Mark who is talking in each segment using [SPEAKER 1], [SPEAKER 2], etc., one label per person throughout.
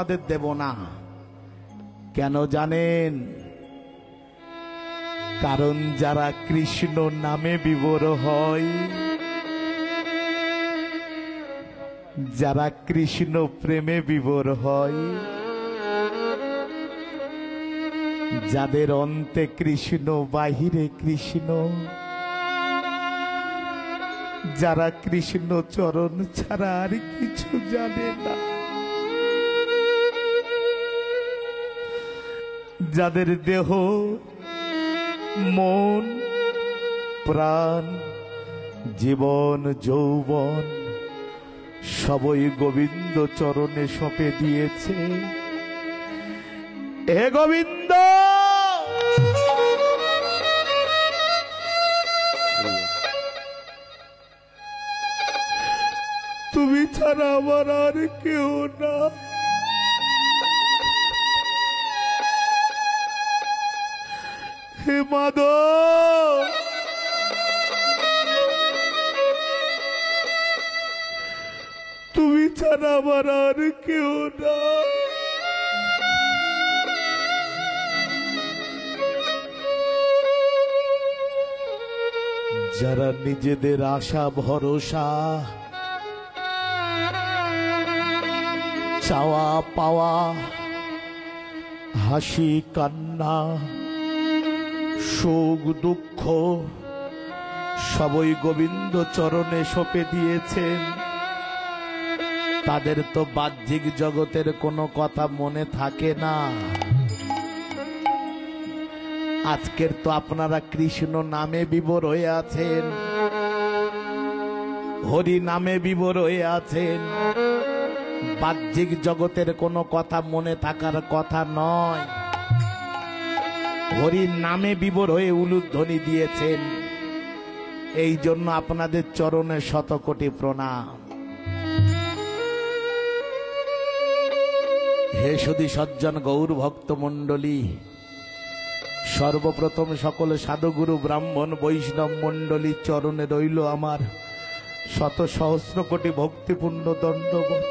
[SPEAKER 1] আপনাদের দেব না। কেন জানেন? কারণ যারা কৃষ্ণ নামে বিভোর হয়, যারা কৃষ্ণ প্রেমে বিভোর হয়, যাদের অন্তে কৃষ্ণ বাহিরে কৃষ্ণ, যারা কৃষ্ণ চরণ ছাড়া আর কিছু জানে না, যাদের দেহ মন প্রাণ জীবন যৌবন সবই গোবিন্দ চরণে সঁপে দিয়েছে। হে গোবিন্দ, তুমি ছাড়া আমার আর কেউ না। হে মাধব, তুমি ছাড়া আমার আর কেউ না। যারা নিজেদের আশা ভরসা চাওয়া পাওয়া হাসি কান্না সুখ দুঃখ সবই গোবিন্দ চরণে সঁপে দিয়েছেন, তাদের তো বাহ্যিক জগতের কোনো কথা মনে থাকে না। আজকের তো আপনারা কৃষ্ণ নামে বিভোর হয়ে আছেন, হরি নামে বিভোর হয়ে আছেন। বাহ্যিক জগতের কোনো কথা মনে থাকার কথা নয়। হরির নামে বিভোর হয়ে উলুধ্বনি দিয়েছেন, এই জন্য আপনাদের চরণে শতকোটি প্রণাম। হে সুধী সজ্জন গৌর ভক্ত মণ্ডলী, সর্বপ্রথম সকল সাধুগুরু ব্রাহ্মণ বৈষ্ণব মণ্ডলীর চরণে রইল আমার শত সহস্র কোটি ভক্তিপূর্ণ দণ্ডবত।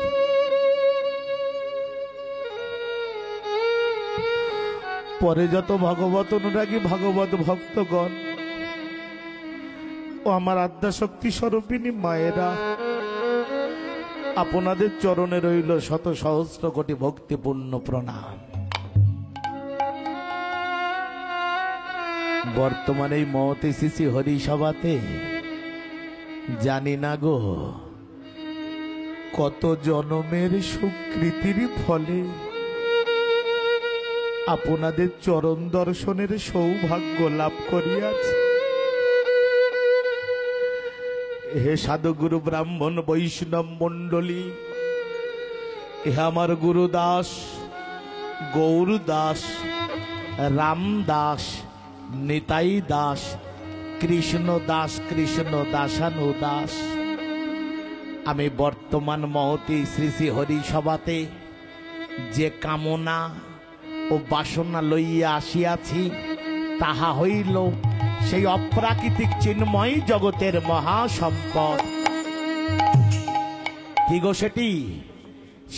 [SPEAKER 1] পরে যত ভগবত অনুরাগী ভগবত ভক্তগণ ও আমার আদ্যাশক্তি স্বরূপিণী মায়েরা, আপনাদের চরণে রইল শত সহস্র কোটি ভক্তিপূর্ণ প্রণাম। বর্তমানে এই মহতে শ্রী হরি সভাতে জানি না গো কত জনমের সুকৃতির ফলে আপনাদের চরণ দর্শনের সৌভাগ্য লাভ করিয়াছি। হে সাধুগুরু ব্রাহ্মণ বৈষ্ণব মণ্ডলী, হে আমার গুরুদাস গৌর দাস রামদাস নিতাই দাস কৃষ্ণ দাসানু দাস, আমি বর্তমান মহতি শ্রী শ্রী হরি সভাতে যে কামনা ও বাসনা লইয়া আসিয়াছি তাহা হইল সেই অপ্রাকৃতিক চিন্ময় জগতের মহাসম্পদ। কি গো সেটি?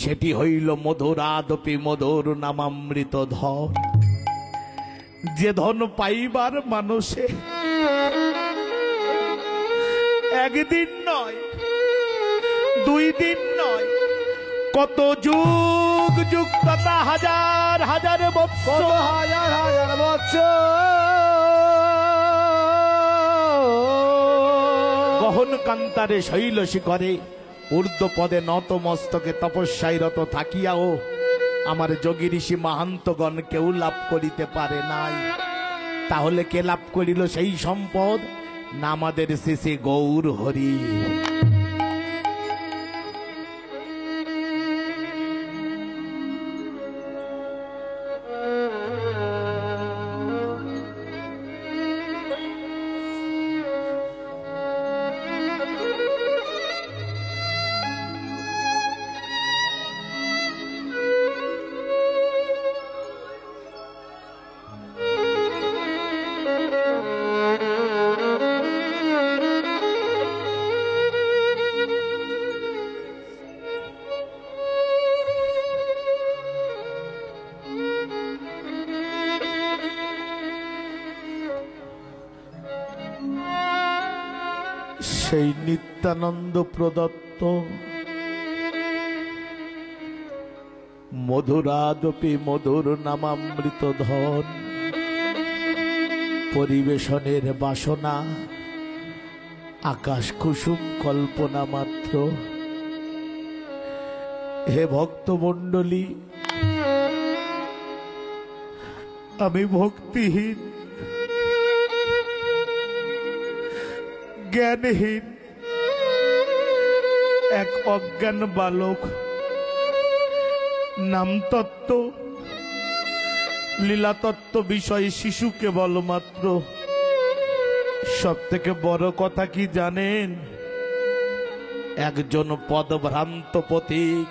[SPEAKER 1] সেটি হইল মধুরাদপি মধুর নামামৃত ধন, যে ধন পাইবার মানুষে একদিন নয় দুই দিন নয় কত যুগ যুগ তথা হাজার হাজার বৎসর গহন কান্তারে শৈল শিখরে ঊর্ধ্ব পদে নত মস্তকে তপস্যায় রত থাকিয়াও আমার যোগী ঋষি মাহান্তগণ কেউ লাভ করিতে পারে নাই। তাহলে কে লাভ করিল সেই সম্পদ? না আমাদের শ্রী গৌর হরি। সেই নিত্যানন্দ প্রদত্ত মধুরাদপি মধুর নামামৃত ধন পরিবেশনের বাসনা আকাশ কুসুম কল্পনা মাত্র। হে ভক্তমণ্ডলী, আমি ভক্তিহীন, জ্ঞানহীন এক অজ্ঞান বালক, নামতত্ত্ব লীলাতত্ত্ব বিষয়ে শিশু কেবল মাত্র। সব থেকে বড় কথা কি জানেন? একজন পদভ্রান্ত পথিক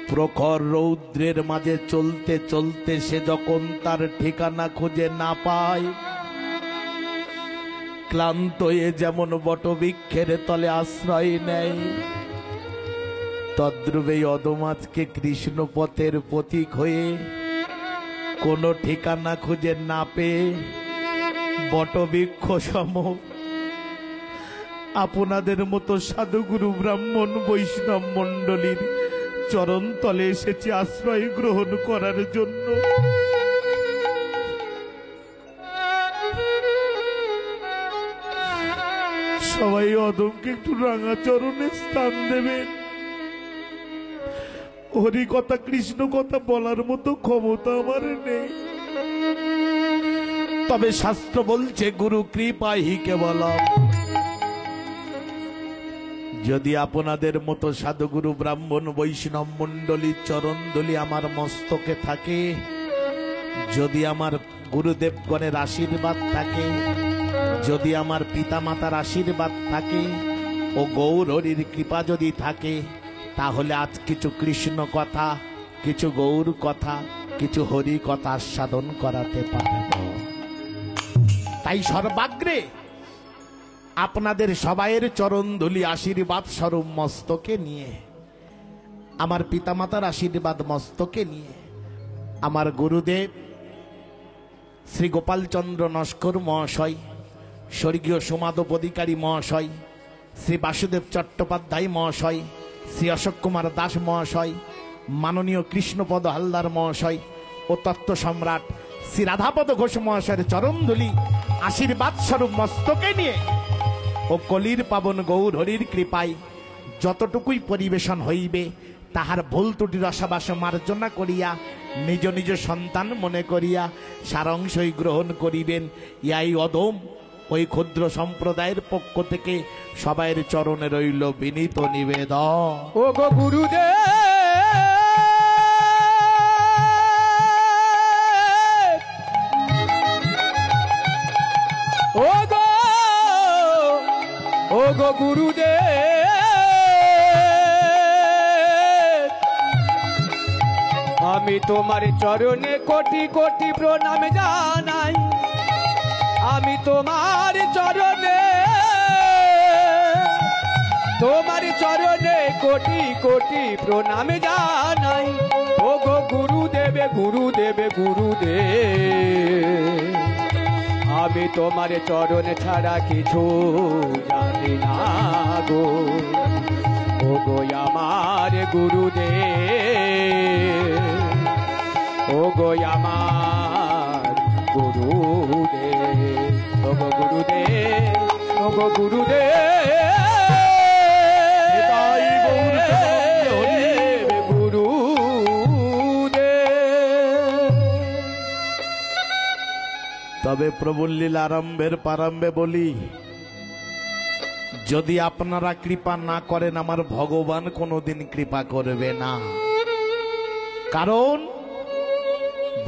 [SPEAKER 1] প্রখর রৌদ্রের মাঝে চলতে চলতে সে যখন তার ঠিকানা খুঁজে না পায়, ক্লান্ত হয়ে যেমন বটবৃক্ষের তলে আশ্রয় নেয়, তদ্রূপে অধমাজকে কৃষ্ণ পথের পথিক হয়ে কোনো ঠিকানা খুঁজে না পেয়ে বটবৃক্ষ সম আপনাদের মতো সাধুগুরু ব্রাহ্মণ বৈষ্ণব মণ্ডলীর চরণ তলে এসেছে আশ্রয় গ্রহণ করার জন্য। সবাই অদমকে একটু রাঙা চরণে স্থান দেবেন। হরি কথা কৃষ্ণ কথা বলার মতো ক্ষমতা আমার নেই, তবে শাস্ত্র বলছে গুরু কৃপাহি কেবলম। যদি আপনাদের মতো সাধুগুরু ব্রাহ্মণ বৈষ্ণব মণ্ডলীর চরণ ধুলি আমার মস্তকে থাকে, যদি আমার গুরুদেবগণের আশীর্বাদ থাকে, যদি আমার পিতা মাতার আশীর্বাদ থাকে ও গৌর হরির কৃপা যদি থাকে, তাহলে আজ কিছু কৃষ্ণ কথা, কিছু গৌর কথা, কিছু হরি কথা আস্বাদন করাতে পারব। তাই সর্বাগ্রে আপনাদের সবাইয়ের চরণ ধুলি আশীর্বাদ স্বরূপ মস্তকে নিয়ে, আমার পিতামাতার আশীর্বাদ মস্তকে নিয়ে, আমার গুরুদেব শ্রী গোপালচন্দ্র নস্কর মহাশয়, স্বর্গীয় সোমাদব অধিকারী মহাশয়, শ্রী বাসুদেব চট্টোপাধ্যায় মহাশয়, শ্রী অশোক কুমার দাস মহাশয়, মাননীয় কৃষ্ণপদ হালদার মহাশয় ও তত্ত্ব সম্রাট শ্রী রাধাপদ ঘোষ মহাশয়ের চরণধুলি আশীর্বাদ স্বরূপ মস্তকে নিয়ে ও কলির পাবন গৌর হরির কৃপায় যতটুকুই পরিবেশন হইবে, তাহার ভুল ত্রুটি রসাবাস মার্জনা করিয়া নিজ নিজ সন্তান মনে করিয়া সারাংশই গ্রহণ করিবেন। ইয়াই অদম ওই ক্ষুদ্র সম্প্রদায়ের পক্ষ থেকে সবাইয়ের চরণে রইল বিনীত নিবেদন।
[SPEAKER 2] ও গো গুরুদেব, ও গো গুরুদেব, আমি তোমার চরণে কোটি কোটি প্রণাম জানাই। আমি তোমার চরণে কোটি কোটি প্রণাম জানাই। ও গো গুরুদেব, গুরুদেব, গুরুদেব, আমি তোমার চরণ ছাড়া কিছু জানি না গো। ও গো আমার গুরুদেব, ও গো আমার গুরুদেব, ও গো গুরুদেব, ও গো গুরুদেব,
[SPEAKER 1] তবে প্রভুর লীলা আরম্ভের প্রারম্ভে বলি, যদি আপনারা কৃপা না করেন আমার ভগবান কোনোদিন কৃপা করবে না। কারণ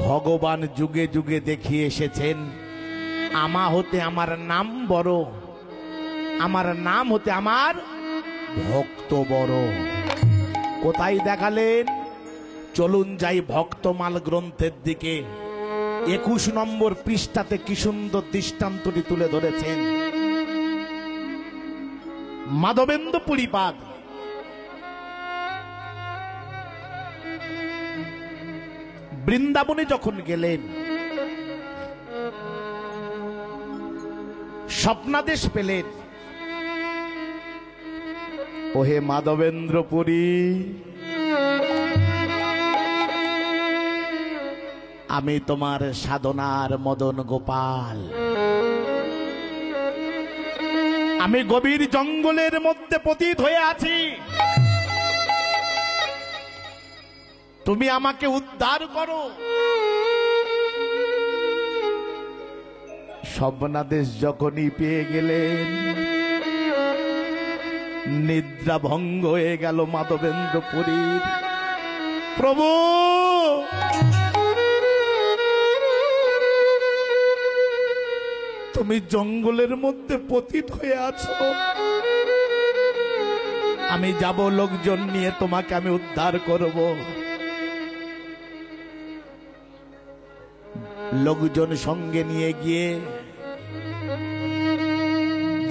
[SPEAKER 1] ভগবান যুগে যুগে দেখিয়ে এসেছেন, আমা হতে আমার নাম বড়, আমার নাম হতে আমার ভক্ত বড়। কোথায় দেখালেন? চলুন যাই ভক্তমাল গ্রন্থের দিকে। 21 নম্বর পৃষ্ঠাতে কি সুন্দর দৃষ্টান্তটি তুলে ধরেছেন মাধবেন্দ্র পুরীপাদ। বৃন্দাবনে যখন গেলেন, স্বপ্নাদেশ পেলেন, ওহে মাধবেন্দ্রপুরী, আমি তোমার সাধনার মদন গোপাল। আমি গভীর জঙ্গলের মধ্যে পতিত হয়ে আছি, তুমি আমাকে উদ্ধার করো। স্বপ্নাদেশ যখনই পেয়ে গেলেন, নিদ্রা ভঙ্গ হয়ে গেল মাধবেন্দ্রপুরীর। প্রভু, তুমি জঙ্গলের মধ্যে পতিত হয়ে আছো, আমি যাব লোকজন নিয়ে, তোমাকে আমি উদ্ধার করব। লোকজন সঙ্গে নিয়ে গিয়ে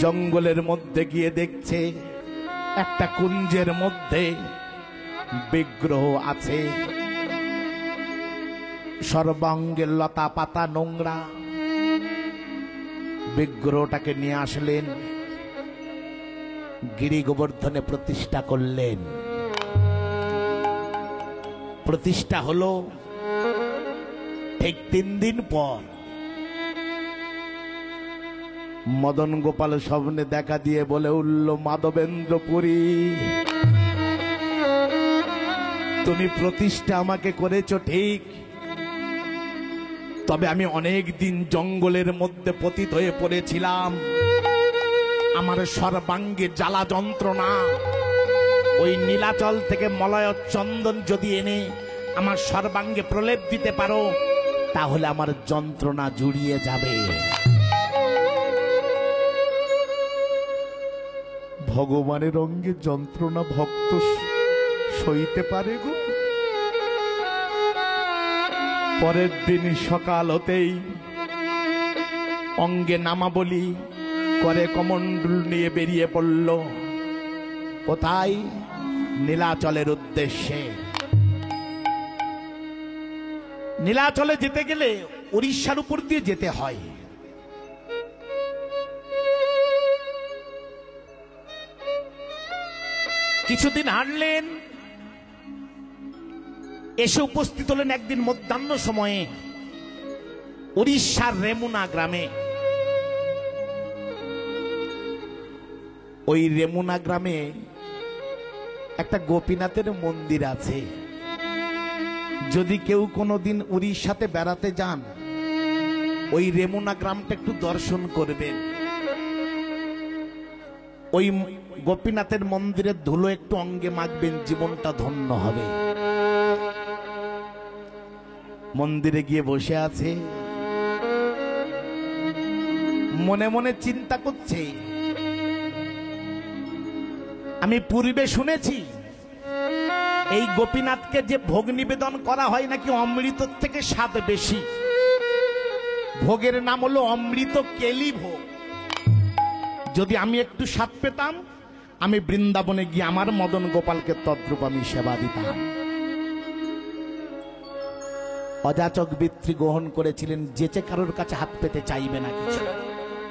[SPEAKER 1] জঙ্গলের মধ্যে গিয়ে দেখছে একটা কুঞ্জের মধ্যে বিগ্রহ আছে, সর্বাঙ্গে লতা পাতা নোংরা। বিগ্রহটাকে নিয়ে আসলেন, গিরি গোবর্ধনে প্রতিষ্ঠা করলেন। প্রতিষ্ঠা হলো ঠিক 3 দিন পর মদন গোপাল স্বপ্নে দেখা দিয়ে বলে উঠল, মাধবেন্দ্রপুরী, তুমি প্রতিষ্ঠা আমাকে করেছো ঠিক, তবে আমি অনেক দিন জঙ্গলের মধ্যে পতিত হয়ে পড়েছিলাম। আমার সর্বাঙ্গে জ্বালা যন্ত্রণা, ওই নীলাচল থেকে মলয় চন্দন যদি এনে আমার সর্বাঙ্গে প্রলেপ দিতে পারো, তাহলে আমার যন্ত্রণা জুড়িয়ে যাবে। ভগবানের অঙ্গে যন্ত্রণা ভক্ত সইতে পারে গো। পরের দিন সকাল হতেই অঙ্গে নামাবলি করে কমণ্ডল নিয়ে বেরিয়ে পড়ল। কোথায়? নীলাচলের উদ্দেশ্যে। নীলাচলে যেতে গেলে উড়িষ্যার উপর দিয়ে যেতে হয়। কিছুদিন হাঁটলেন, এসে উপস্থিত হলেন একদিন মধ্যাহ্ন সময়ে উড়িষ্যার রেমুনা গ্রামে। ওই রেমুনা গ্রামে একটা গোপীনাথের মন্দির আছে। যদি কেউ কোনোদিন উড়িষ্যাতে বেড়াতে যান, ওই রেমুনা গ্রামটা একটু দর্শন করবেন। ওই গোপীনাথের মন্দিরের ধুলো একটু অঙ্গে মাখবেন, জীবনটা ধন্য হবে। মন্দিরে গিয়ে বসে আছে, মনে মনে চিন্তা করছে, আমি পূর্বে শুনেছি এই গোপীনাথকে যে ভোগ নিবেদন করা হয় নাকি অমৃতর থেকে স্বাদ বেশি। ভোগের নাম হলো অমৃত কেলি ভোগ। যদি আমি একটু স্বাদ পেতাম, আমি বৃন্দাবনে গিয়ে আমার মদন গোপালকে তদ্রূপ আমি সেবা দিতাম। অযাচক বৃত্তি গ্রহণ করেছিলেন, যেচে কারোর কাছে হাত পেতে চাইবে না কিছু,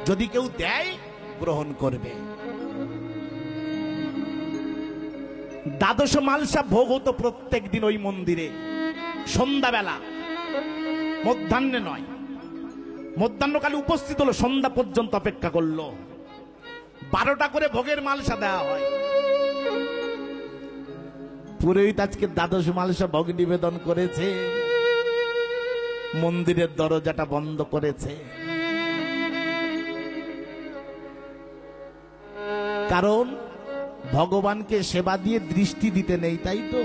[SPEAKER 1] যদি কেউ দেয় গ্রহণ করবে। দ্বাদশ মালসা ভোগ হতো প্রত্যেক দিন ওই মন্দিরে, সন্ধ্যাবেলা, মধ্যাহ্নে নয়। মধ্যাহ্নকালে উপস্থিত হলো, সন্ধ্যা পর্যন্ত অপেক্ষা করলো। 12টা করে ভোগের মালসা দেওয়া হয়। পুরোহিত আজকে দ্বাদশ মালসা ভোগ নিবেদন করেছে, মন্দিরের দরজাটা বন্ধ করেছে। কারণ ভগবানকে সেবা দিয়ে দৃষ্টি দিতে নেই, তাই তো।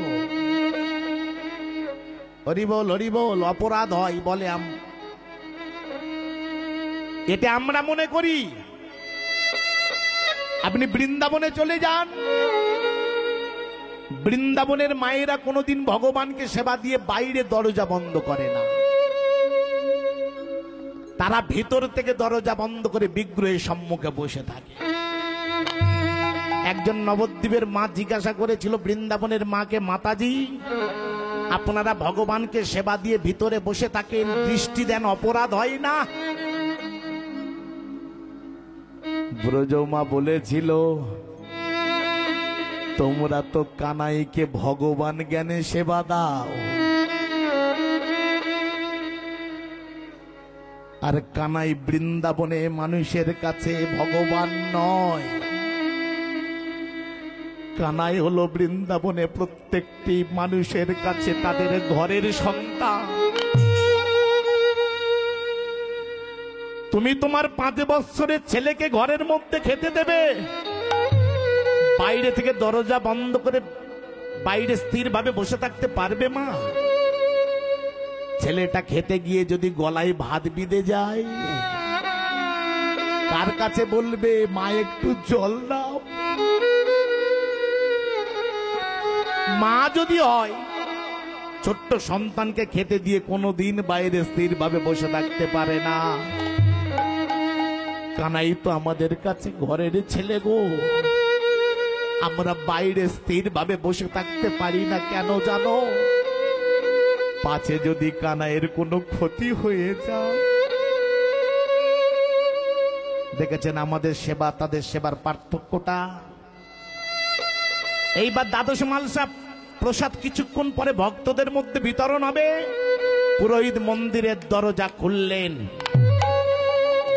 [SPEAKER 1] হরিবল হরিবল, অপরাধ হয় বলে এটা আমরা মনে করি। আপনি বৃন্দাবনে চলে যান, বৃন্দাবনের মায়েরা কোনোদিন ভগবানকে সেবা দিয়ে বাইরে দরজা বন্ধ করে না, তারা ভিতর থেকে দরজা বন্ধ করে বিগ্রহের সম্মুখে বসে থাকে। একজন নবদ্বীপের মা জিজ্ঞাসা করেছিল বৃন্দাবনের মাকে, মাতাজি আপনারা ভগবানকে সেবা দিয়ে ভিতরে বসে থাকেন, দৃষ্টি দেন, অপরাধ হয় না? ব্রজমা বলেছিল, তোমরা তো কানাইকে ভগবান জ্ঞানে সেবা দাও, আর কানাই বৃন্দাবনে মানুষের কাছে ভগবান নয়। কানাই হলো বৃন্দাবনে প্রত্যেকটি মানুষের কাছে তাদের ঘরের সন্তান। তুমি তোমার 5 বছরের ছেলেকে ঘরের মধ্যে খেতে দেবে, বাইরে থেকে দরজা বন্ধ করে বাইরে স্থিরভাবে বসে থাকতে পারবে মা? ছেলেটা খেতে গিয়ে যদি গলায় ভাত বিঁধে যায়, কার কাছে বলবে মা একটু জল দাও? মা যদি হয়, ছোট্ট সন্তানকে খেতে দিয়ে কোনোদিন বাইরে স্থিরভাবে বসে থাকতে পারে না। কানাই তো আমাদের কাছে ঘরের ছেলে গো, আমরা বাইরে স্থিরভাবে বসে থাকতে পারি না কেন জানো? পাছে যদি কানাইয়ের কোনো ক্ষতি হয়ে যায়। দেখেছেন আমাদের সেবা তাদের সেবার পার্থক্যটা। এইবার দ্বাদশ মালসা প্রসাদ কিছুক্ষণ পরে ভক্তদের মধ্যে বিতরণ হবে। পুরোহিত মন্দিরের দরজা খুললেন,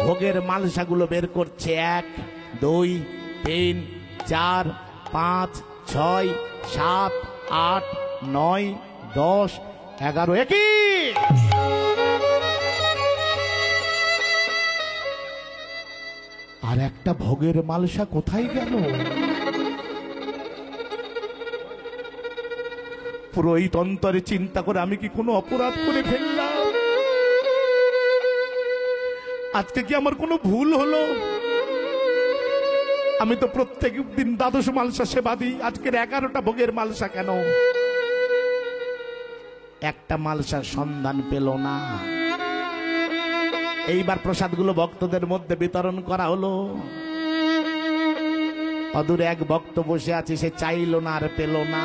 [SPEAKER 1] ভোগের মালসাগুলো বের করছে। 1, 2, 3, 4, 5, 6, 7, 8, 9, 10, 11, একই। আর একটা ভোগের মালসা কোথায় গেল? পুরোহিত অন্তরে চিন্তা করে, আমি কি কোনো অপরাধ করে ফেললাম? আজকে কি আমার কোনো ভুল হলো? আমি তো প্রত্যেক দিন দ্বাদশ মালসা সেবা দিই, আজকের 11টা ভোগের মালসা কেন? একটা মালসার সন্ধান পেল না। এইবার প্রসাদগুলো ভক্তদের মধ্যে বিতরণ করা হলো। অদূরে এক ভক্ত বসে আছে, সে চাইল না আর পেল না।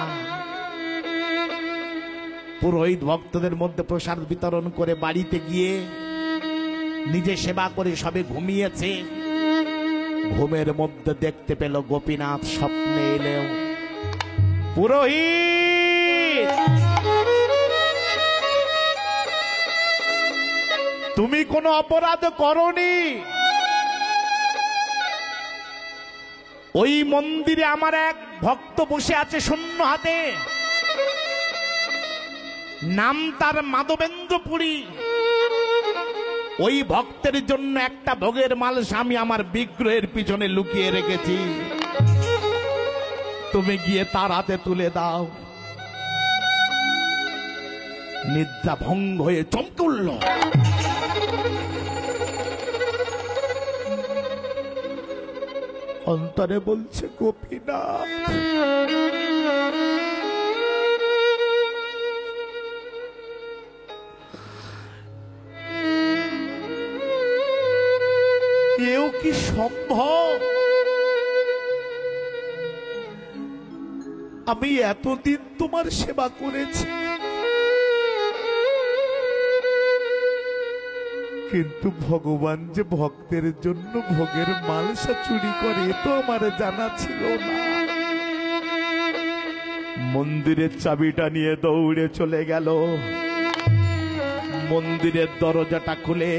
[SPEAKER 1] পুরোহিত ভক্তদের মধ্যে প্রসাদ বিতরণ করে বাড়িতে গিয়ে নিজে সেবা করে সবে ঘুমিয়েছে। ঘুমের মধ্যে দেখতে পেল গোপীনাথ স্বপ্নে এলেও। পুরোহিত, তুমি কোনো অপরাধ করনি। ওই মন্দিরে আমার এক ভক্ত বসে আছে শূন্য হাতে, নাম তার মাধবেন্দ্র পুরী। ওই ভক্তের জন্য একটা ভোগের মালসা আমি আমার বিগ্রহের পিছনে লুকিয়ে রেখেছি, তুমি গিয়ে তার হাতে তুলে দাও। নিদ্রা ভঙ্গ হয়ে চমকে উঠল। অন্তরে বলছে, গোপীনাথ, এও কি সম্ভব? আমি এতদিন তোমার সেবা করেছি, কিন্তু ভগবান যে ভক্তের জন্য ভোগের মালসা চুরি করে এ তো আমার জানা ছিল না। মন্দিরের চাবিটা নিয়ে দৌড়ে চলে গেল। মন্দিরের দরজাটা খুলে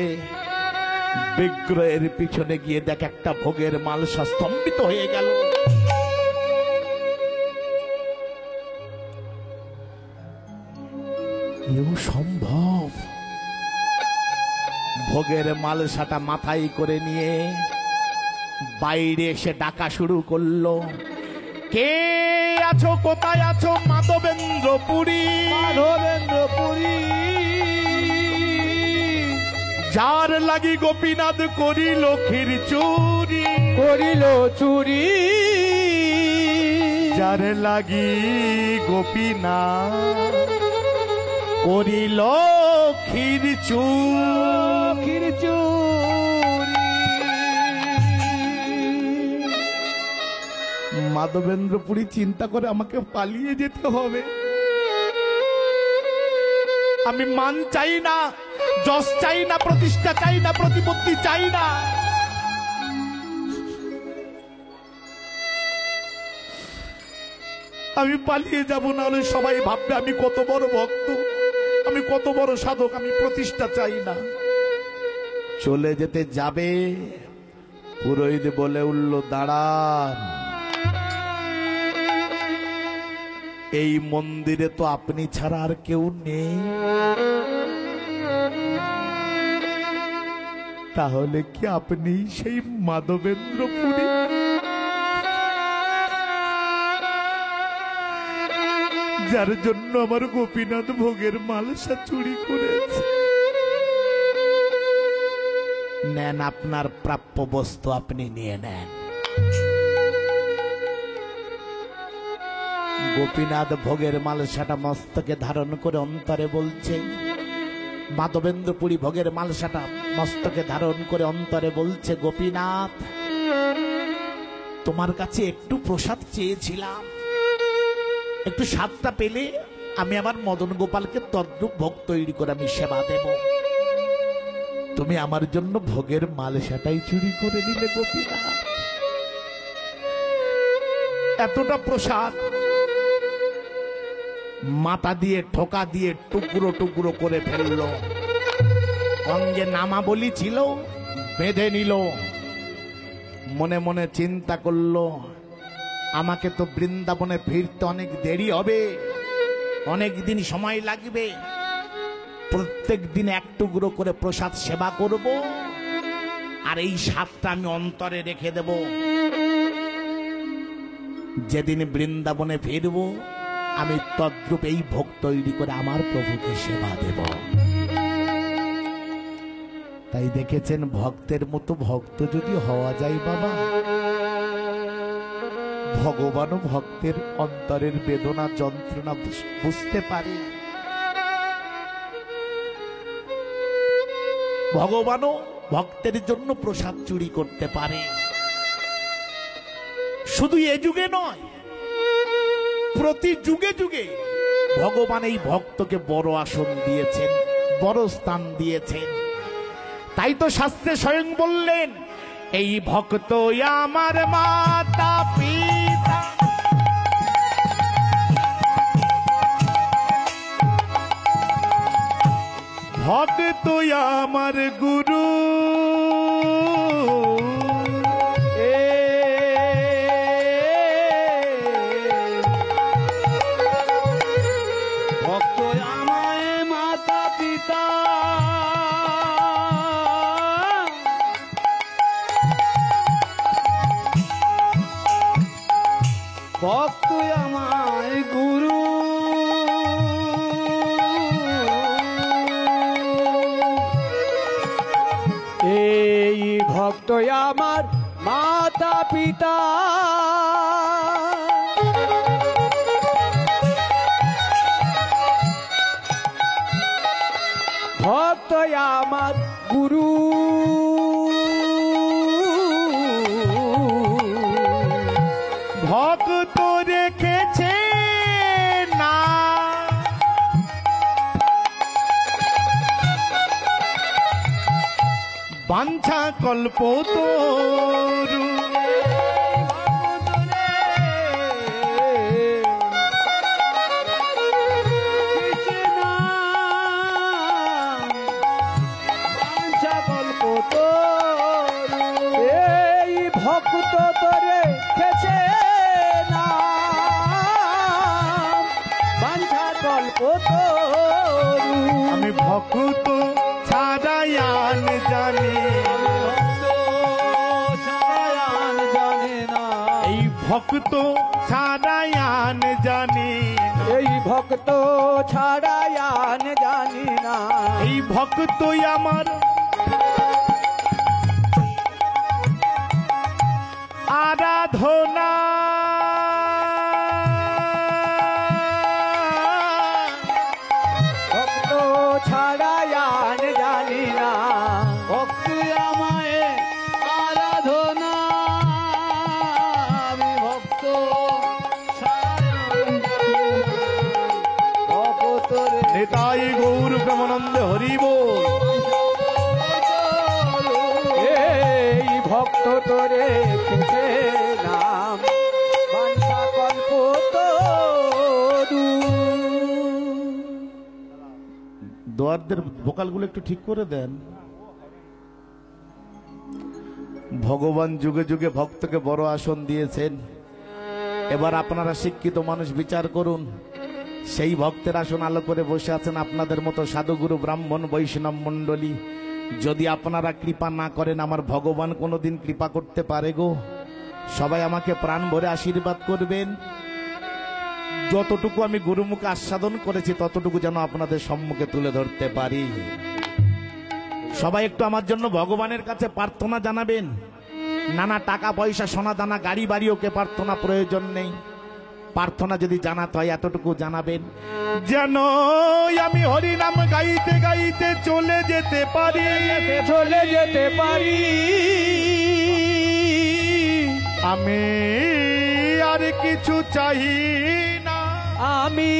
[SPEAKER 1] বিগ্রহের পিছনে গিয়ে দেখ একটা ভোগের মালসা স্তম্ভিত হয়ে গেল। এও সম্ভব? ভোগের মালসাটা মাথায় করে নিয়ে বাইরে এসে ডাকা শুরু করলো, কে আছো, কোথায় আছো? মাধবেন্দ্র পুরী, মাধবেন্দ্র পুরী, যার লাগি গোপীনাথ করিল ক্ষীর চুরি,
[SPEAKER 2] করিল চুরি,
[SPEAKER 1] যার লাগি গোপীনাথ করিল ক্ষীর চুরি। মাধবেন্দ্র পুরী চিন্তা করে, আমাকে পালিয়ে যেতে হবে। আমি মান চাই না, যশ চাই না, প্রতিষ্ঠা চাই না, প্রতিপত্তি চাই না। আমি পালিয়ে যাব, না হলে সবাই ভাববে আমি কত বড় ভক্ত, আমি কত বড় সাধক, আমি প্রতিষ্ঠা চাই না। চলে যেতে যাবে, পুরোহিত বলে উঠল, দাঁড়ান, এই মন্দিরে তো আপনি ছাড়া আর কেউ নেই, তাহলে কি আপনি সেই মাধবেন্দ্রপুরী? যার জন্য আমার গোপীনাথ ভোগের মালসা চুরি করেছে। নেন, আপনার প্রাপ্য বস্তু আপনি নিয়ে নেন। গোপীনাথ ভোগের মালসাটা মস্তকে ধারণ করে অন্তরে বলছে, মাধবেন্দ্রপুরী ভোগের মালসাটা মস্তকে ধারণ করে অন্তরে বলছে, গোপীনাথ, তোমার কাছে একটু প্রসাদ চেয়েছিলাম, একটু স্বাদটা পেলে আমি আমার মদন গোপালকে তদ্রূপ ভোগ তৈরি করে আমি সেবা দেব। তুমি আমার জন্য ভোগের মালসাটাই চুরি করে নিলে গোপীনাথ। এতটা প্রসাদ মাথা দিয়ে ঠোকা দিয়ে টুকরো টুকরো করে ফেললো, অঙ্গে নামাবলী ছিল বেঁধে নিল, মনে মনে চিন্তা করলো, আমাকে তো বৃন্দাবনে ফিরতে অনেক দেরি হবে, অনেক দিন সময় লাগবে, প্রত্যেক দিন এক টুকরো করে প্রসাদ সেবা করব, আর এই স্বাদটা আমি অন্তরে রেখে দেব। যেদিন বৃন্দাবনে ফিরব আমি তদ্রূপ এই ভোগ তৈরি করে আমার প্রভুকে সেবা দেব। তাই দেখেছেন, ভক্তের মতো ভক্ত যদি হওয়া যায় বাবা, ভগবানও ভক্তের অন্তরের বেদনা যন্ত্রণা বুঝতে পারে। ভগবানও ভক্তের জন্য প্রসাদ চুরি করতে পারে। শুধু এ যুগে নয়, প্রতি যুগে যুগে ভগবান এই ভক্তকে বড় আসন দিয়েছেন, বড় স্থান দিয়েছেন। তাই তো শাস্ত্রে স্বয়ং বললেন, এই ভক্ত আমার মাতা পিতা, ভক্ত আমার গুরু,
[SPEAKER 2] ভক্ত আমায় মাতা পিতা, ভক্ত আমায় গুরু, এই ভক্ত আমার মাতা পিতা, ভক্ত আমার গুরু,
[SPEAKER 1] ভক্ত রেখেছে না বাঞ্ছা কল্প তরু,
[SPEAKER 2] এই ভক্ত তোরে খেছে না বাঞ্ছা কল্প তরু।
[SPEAKER 1] আমি ভক্ত ছাড়ায়ান জানি, এই ভক্ত ছাড়ায়ান জানি,
[SPEAKER 2] এই ভক্ত ছাড়ায়ান জানি না,
[SPEAKER 1] এই ভক্তই আমার আরাধনা।
[SPEAKER 2] ভক্ত ছাড়ায়ান জানি না, ভক্ত আমায় আরাধনা, আমি ভক্ত ছাড়ায়ান ভক্ত রে
[SPEAKER 1] নেতাই গৌর প্রেমানন্দে হরি বল।
[SPEAKER 2] এই ভক্ত তোরে খেছে নাম বাঞ্ছা কল্প তরু।
[SPEAKER 1] দোয়ারদের ভোকালগুলো একটু ঠিক করে দেন। ভগবান যুগে যুগে ভক্তকে বড় আসন দিয়েছেন। এবার আপনারা শিক্ষিত মানুষ বিচার করুন, সেই ভক্তের আসন আলো করে বসে আছেন আপনাদের মতো সাধুগুরু ব্রাহ্মণ বৈষ্ণব মণ্ডলী। যদি আপনারা কৃপা না করেন, আমার ভগবান কোনোদিন কৃপা করতে পারে গো? সবাই আমাকে প্রাণ ভরে আশীর্বাদ করবেন। যতটুকু আমি গুরুমুখে আস্বাদন করেছি ততটুকু যেন আপনাদের সম্মুখে তুলে ধরতে পারি। সবাই একটু আমার জন্য ভগবানের কাছে প্রার্থনা জানাবেন। নানা টাকা পয়সা সোনা দানা গাড়ি বাড়ি ওকে প্রার্থনা প্রয়োজন নেই। প্রার্থনা যদি জানাতে হয় এতটুকু জানাবেন, যেন আমি হরিনাম গাইতে গাইতে চলে যেতে পারি,
[SPEAKER 2] চলে যেতে পারি।
[SPEAKER 1] আমি আর কিছু চাই না,
[SPEAKER 2] আমি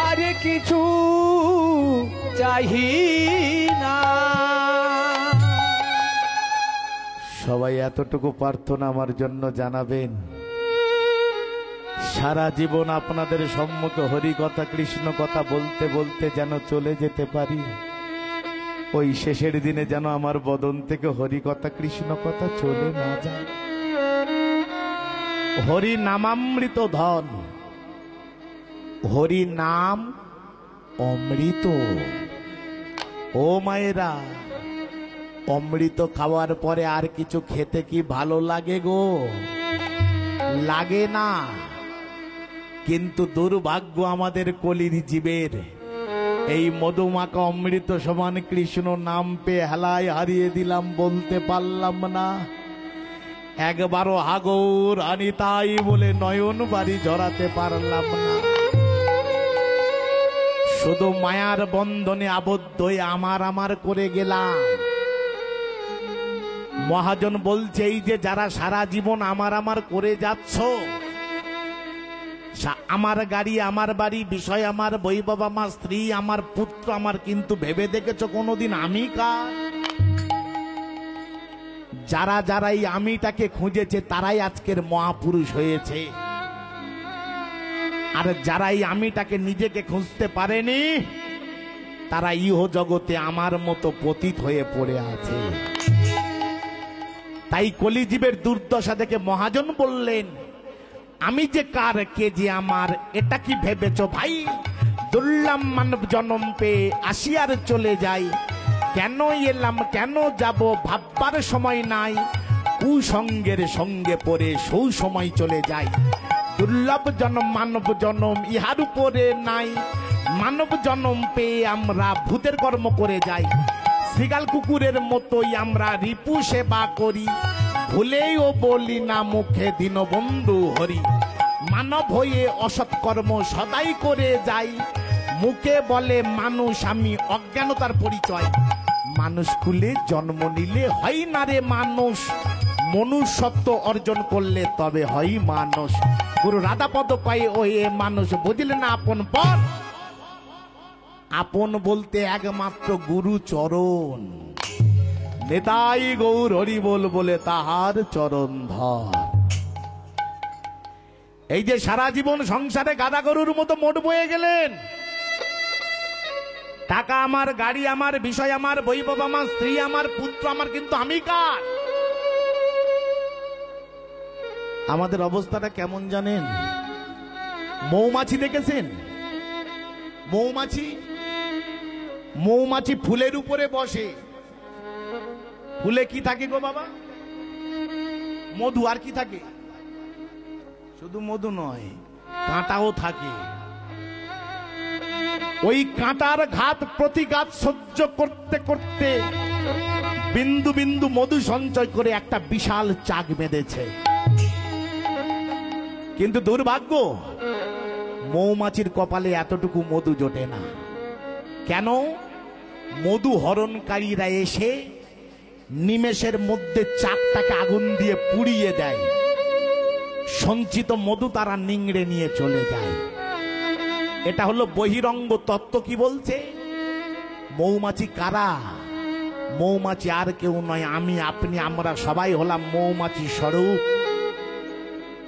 [SPEAKER 2] আর কিছু চাই না।
[SPEAKER 1] সবাই এতটুকু প্রার্থনা আমার জন্য জানাবেন। সারা জীবন আপনাদের সম্মুখে হরি কথা কৃষ্ণ কথা বলতে বলতে যেন চলে যেতে পারি। ওই শেষের দিনে যেন আমার বদন থেকে হরি কথা কৃষ্ণ কথা চলে না যায়। হরি নামামৃত ধন, হরি নাম অমৃত। ও মায়েরা, অমৃত খাওয়ার পরে আর কিছু খেতে কি ভালো লাগে গো? লাগে না। কিন্তু দুর্ভাগ্য আমাদের কলির জীবের, এই মধুমাখা অমৃত সমান কৃষ্ণ নাম পেয়ে হেলায় হারিয়ে দিলাম, বলতে পারলাম না। একবারও হাগর আনি তাই বলে নয়ন বাড়ি জড়াতে পারলাম না। শুধু মায়ার বন্ধনে আবদ্ধ হয়ে আমার আমার করে গেলাম। মহাজন বলছে, এই যে যারা সারা জীবন আমার আমার করে যাচ্ছ, আমার গাড়ি আমার বাড়ি বিষয় আমার বৈভব আমার স্ত্রী আমার পুত্র আমার, কিন্তু ভেবে দেখেছো কোনোদিন আমি কার? যারা যারা এই আমিটাকে খুঁজেছে তারাই আজকের মহাপুরুষ হয়েছে। আর যারা এই আমিটাকে নিজেকে খুঁজতে পারেনি তারা ইহ জগতে আমার মতো পতিত হয়ে পড়ে আছে। তাই কলিজীবের দুর্দশা দেখে মহাজন বললেন, আমি যে কার, কে যে আমার, এটা কি ভেবেছ ভাই? দুর্লভ মানব জন্ম পেয়ে আসি আর চলে যাই, কেন এলাম কেন যাব ভাববার সময় নাই, কুসঙ্গের সঙ্গে পড়ে সৌ সময় চলে যায়। দুর্লভ জন্ম মানব জন্ম ইহার উপরে নাই, মানব জন্ম পেয়ে আমরা ভূতের কর্ম করে যাই। শ্রীগাল কুকুরের মতোই আমরা রিপু সেবা করি, ভুলেও বলি না মুখে দীনবন্ধু হরি। মানব হয়ে অসৎ কর্ম সদাই করে যাই, মুখে বলে মানুষ আমি, অজ্ঞানতার পরিচয়। মানুষ কুলে জন্ম নিলে হয় না রে মানুষ, মনুষ্যত্ব অর্জন করলে তবে হয় মানুষ। গুরু রাধাপদ পায়ে ও এ মানুষ বুঝলে না আপন পর, আপন বলতে একমাত্র গুরু চরণ। নেতাই গৌর হরি বল বলে তাহার চরণ ধর। এই যে সারা জীবন সংসারে গাদা গরুর মতো মোট বয়ে গেলেন, টাকা আমার, গাড়ি আমার, বিষয় আমার, বৈভব আমার, স্ত্রী আমার, পুত্র আমার, কিন্তু আমি কার? আমাদের অবস্থাটা কেমন জানেন? মৌমাছি দেখেছেন? মৌমাছি, মৌমাছি ফুলের উপরে বসে। ফুলে কি থাকে গো বাবা? মধু। আর কি থাকে? শুধু মধু নয়, কাঁটাও থাকে। ওই কাঁটার ঘাত প্রতিঘাত সহ্য করতে করতে বিন্দু বিন্দু মধু সঞ্চয় করে একটা বিশাল চাক বেঁধেছে। কিন্তু দুর্ভাগ্য, মৌমাছির কপালে এতটুকু মধু জোটে না। কেন? মধু হরণকারীরা এসে নিমেষের মধ্যে চাকটাকে আগুন দিয়ে পুড়িয়ে দেয়, সঞ্চিত মধু তারা নিংড়ে নিয়ে চলে যায়। এটা হলো বহিরঙ্গ তত্ত্ব। কি বলছে? মৌমাছি কারা? মৌমাছি আর কেউ নয়, আমি আপনি, আমরা সবাই হলাম মৌমাছি স্বরূপ।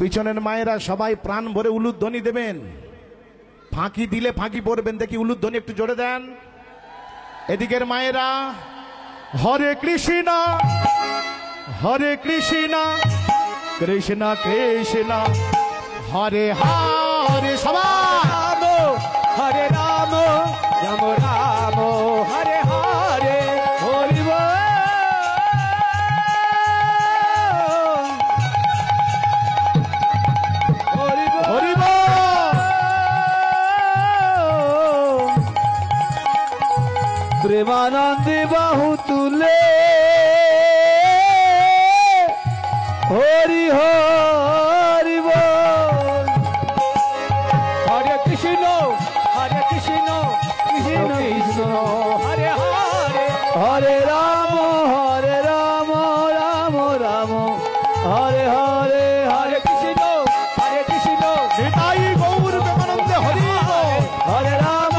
[SPEAKER 1] পিছনের মায়েরা সবাই প্রাণ ভরে উলুধ্বনি দেবেন, ফাঁকি দিলে ফাঁকি পড়বেন, দেখি উলুধ্বনি একটু জোরে দেন। এদিকের মায়েরা হরে কৃষ্ণ হরে কৃষ্ণ কৃষ্ণ কৃষ্ণ হরে হরে, সবাই
[SPEAKER 2] রাম হরে রাম রাম রাম হরে হরে, হরি বল হরি বল
[SPEAKER 1] হরি বল।
[SPEAKER 2] প্রেমানন্দে বাহু তুলে হরি হরি বল। হরে কৃষ্ণ কৃষ্ণ কৃষ্ণ হরে হরে, হরে রাম রাম রাম হরে হরে, হরে কৃষ্ণ
[SPEAKER 1] নিতাই গৌর প্রেমানন্দে হরি বল।
[SPEAKER 2] হরে রাম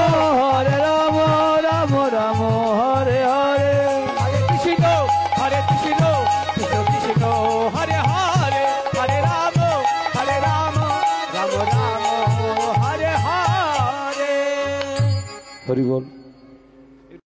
[SPEAKER 2] রাম রাম হরে হরে, হরে কৃষ্ণ কৃষ্ণ কৃষ্ণ হরে হরে, হরে রাম রাম রাম হরে হরে। হরি বল।